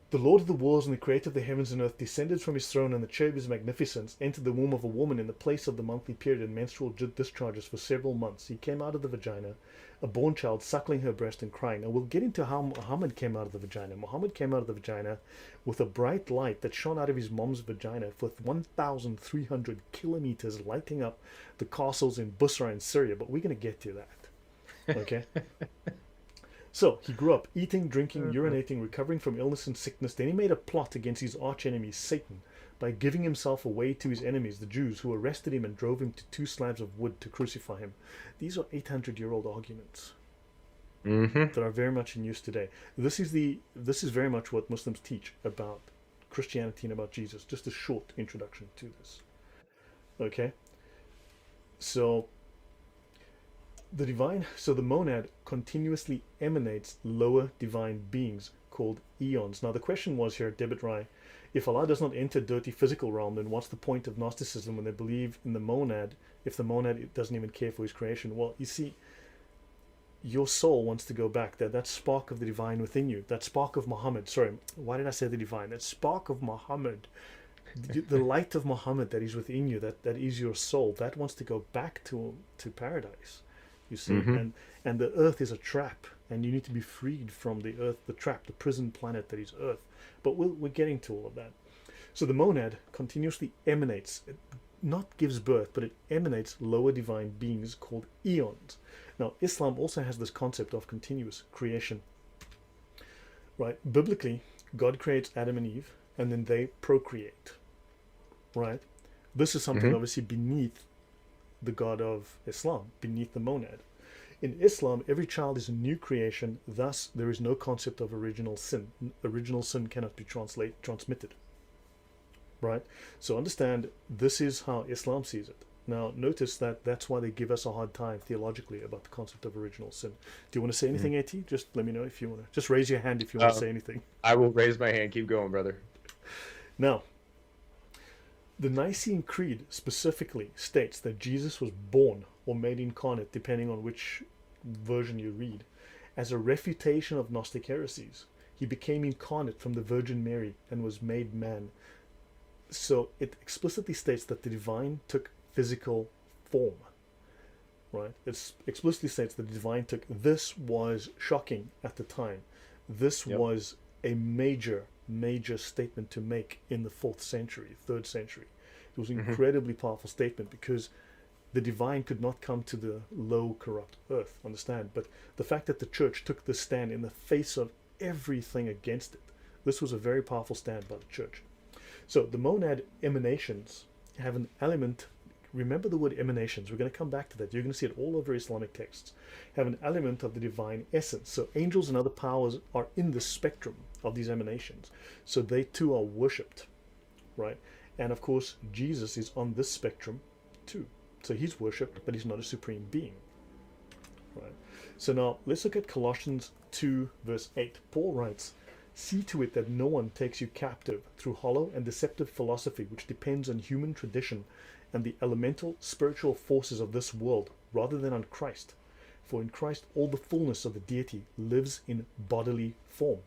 The Lord of the worlds and the creator of the heavens and earth descended from his throne, and the cherub of his magnificence entered the womb of a woman in the place of the monthly period and menstrual discharges for several months. He came out of the vagina, a born child, suckling her breast and crying. And we'll get into how Muhammad came out of the vagina. Muhammad came out of the vagina with a bright light that shone out of his mom's vagina for 1,300 kilometers, lighting up the castles in Busra in Syria. But we're going to get to that. Okay? So he grew up eating, drinking, urinating, recovering from illness and sickness. Then he made a plot against his archenemy, Satan, by giving himself away to his enemies, the Jews, who arrested him and drove him to 2 slabs of wood to crucify him. These are 800-year-old arguments that are very much in use today. This is very much what Muslims teach about Christianity and about Jesus. Just a short introduction to this. Okay? So the monad continuously emanates lower divine beings called eons. Now the question was here, Debit Rai, if Allah does not enter dirty physical realm, then what's the point of Gnosticism when they believe in the monad if the monad doesn't even care for his creation? Well, you see, your soul wants to go back there. That spark of the divine within you, that spark of Muhammad. Sorry, why did I say the divine? That spark of Muhammad, the light of Muhammad that is within you, that is your soul, that wants to go back to paradise. You see, and the earth is a trap, and you need to be freed from the earth, the trap, the prison planet that is earth. But we're getting to all of that. So the monad continuously emanates, not gives birth, but it emanates lower divine beings called eons. Now Islam also has this concept of continuous creation, right? Biblically, God creates Adam and Eve, and then they procreate, right? This is something obviously beneath the God of Islam, beneath the monad. In Islam, every child is a new creation, thus there is no concept of original sin. Original sin cannot be transmitted. Right? So understand, this is how Islam sees it. Now notice that that's why they give us a hard time theologically about the concept of original sin. Do you want to say anything, AT? Just let me know if you want to. Just raise your hand if you want to say anything. I will raise my hand. Keep going, brother. Now, the Nicene Creed specifically states that Jesus was born or made incarnate, depending on which version you read, as a refutation of Gnostic heresies. He became incarnate from the Virgin Mary and was made man. So it explicitly states that the divine took physical form, right? It explicitly states that the divine took. This was shocking at the time. This was a major statement to make in the 4th century, 3rd century. It was an incredibly powerful statement because the divine could not come to the low, corrupt earth, understand? But the fact that the church took this stand in the face of everything against it, this was a very powerful stand by the church. So the monad emanations have an element. Remember the word emanations. We're going to come back to that. You're going to see it all over Islamic texts. Have an element of the divine essence. So angels and other powers are in the spectrum of these emanations. So they too are worshipped, right? And of course, Jesus is on this spectrum too. So he's worshipped, but he's not a supreme being, right? So now let's look at Colossians 2 verse 8. Paul writes, "See to it that no one takes you captive through hollow and deceptive philosophy, which depends on human tradition and the elemental spiritual forces of this world, rather than on Christ. For in Christ all the fullness of the deity lives in bodily form."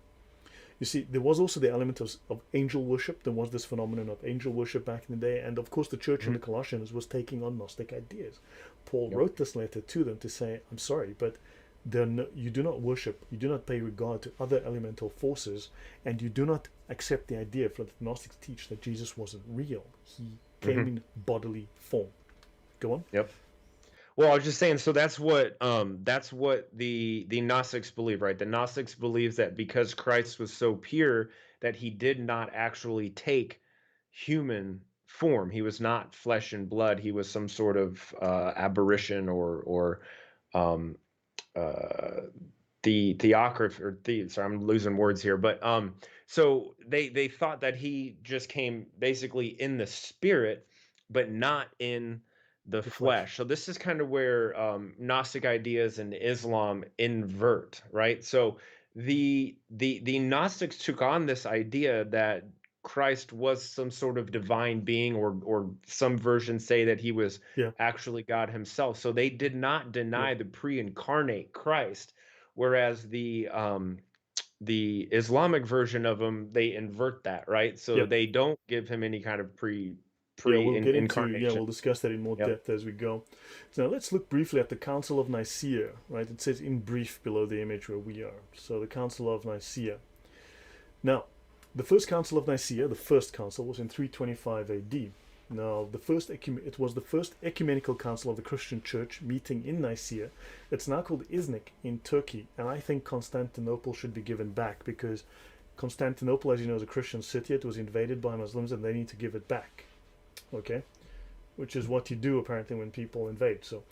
You see, there was also the element of angel worship. There was this phenomenon of angel worship back in the day. And of course, the church in the Colossians was taking on Gnostic ideas. Paul wrote this letter to them to say, I'm sorry, but you do not worship, you do not pay regard to other elemental forces, and you do not accept the idea that the Gnostics teach that Jesus wasn't real. He came in bodily form. Go on. Yep. Well, I was just saying, so that's what the Gnostics believe, right? The Gnostics believes that because Christ was so pure that he did not actually take human form. He was not flesh and blood. He was some sort of aberration or um, the theocracy or sorry, I'm losing words here, but so they thought that he just came basically in the spirit, but not in the flesh. So this is kind of where Gnostic ideas and Islam invert, right? So the Gnostics took on this idea that Christ was some sort of divine being, or some versions say that he was actually God himself. So they did not deny the pre-incarnate Christ, whereas the the Islamic version of him, they invert that, right? So Yeah. they don't give him any kind of Yeah, pre we'll incarnation. discuss that in more Yep. depth as we go. So now let's look briefly at the Council of Nicaea, right? It says in brief below the image where we are. So the Council of Nicaea. Now, the first Council of Nicaea, the first council, was in 325 AD. Now, it was the first ecumenical council of the Christian Church meeting in Nicaea. It's now called Iznik in Turkey, and I think Constantinople should be given back because Constantinople, as you know, is a Christian city. It was invaded by Muslims, and they need to give it back. Okay, which is what you do apparently when people invade. So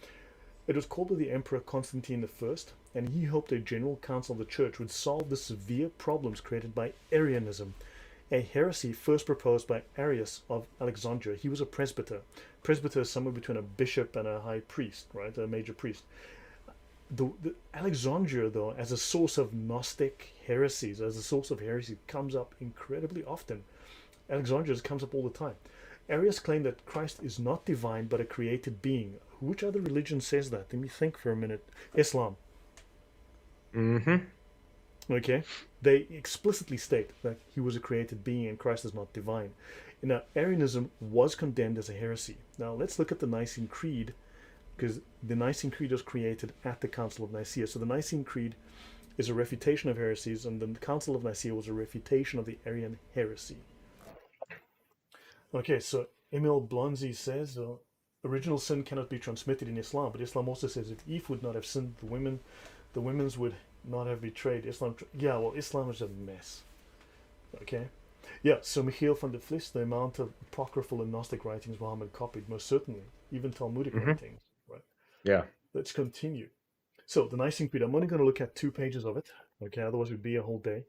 it was called by the Emperor Constantine I, and he hoped a general council of the church would solve the severe problems created by Arianism, a heresy first proposed by Arius of Alexandria. He was a presbyter. Presbyter is somewhere between a bishop and a high priest, right? A major priest. The Alexandria, though, as a source of Gnostic heresies, as a source of heresy, comes up incredibly often. Alexandria comes up all the time. Arius claimed that Christ is not divine but a created being. Which other religion says that? Let me think for a minute. Islam. Mm-hmm. Okay? They explicitly state that he was a created being and Christ is not divine. Now, Arianism was condemned as a heresy. Now, let's look at the Nicene Creed, because the Nicene Creed was created at the Council of Nicaea. So the Nicene Creed is a refutation of heresies, and the Council of Nicaea was a refutation of the Arian heresy. Okay, so Emil Blonzi says original sin cannot be transmitted in Islam, but Islam also says if Eve would not have sinned, the women's would not have betrayed Islam. Yeah, well, Islam is a mess. Okay, yeah. So Michiel van der Vlis, the amount of apocryphal and Gnostic writings Muhammad copied, most certainly, even Talmudic Mm-hmm. writings. Right. Yeah. Let's continue. So the Nicene Creed. I'm only going to look at 2 pages of it. Okay, otherwise it would be a whole day.